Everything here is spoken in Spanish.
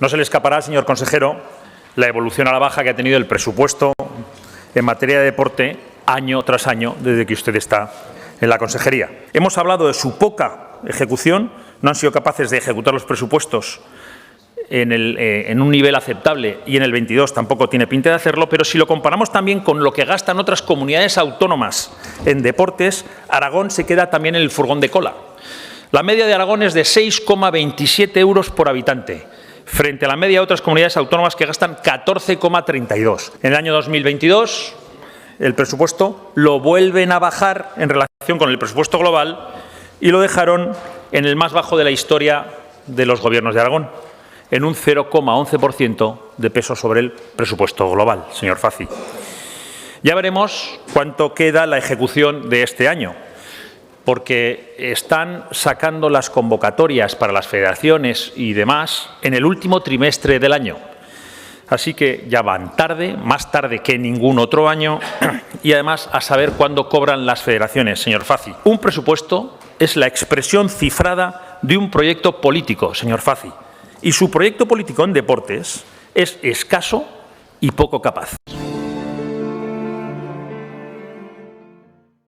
No se le escapará, señor consejero, la evolución a la baja que ha tenido el presupuesto en materia de deporte año tras año desde que usted está en la consejería. Hemos hablado de su poca ejecución, no han sido capaces de ejecutar los presupuestos en un nivel aceptable y en el 22 tampoco tiene pinta de hacerlo, pero si lo comparamos también con lo que gastan otras comunidades autónomas en deportes, Aragón se queda también en el furgón de cola. La media de Aragón es de 6,27 euros por habitante, frente a la media de otras comunidades autónomas que gastan 14,32. En el año 2022, el presupuesto lo vuelven a bajar en relación con el presupuesto global y lo dejaron en el más bajo de la historia de los gobiernos de Aragón, en un 0,11% de peso sobre el presupuesto global, señor Faci. Ya veremos cuánto queda la ejecución de este año, porque están sacando las convocatorias para las federaciones y demás en el último trimestre del año. Así que ya van tarde, más tarde que ningún otro año, y además a saber cuándo cobran las federaciones, señor Faci. Un presupuesto es la expresión cifrada de un proyecto político, señor Faci, y su proyecto político en deportes es escaso y poco capaz.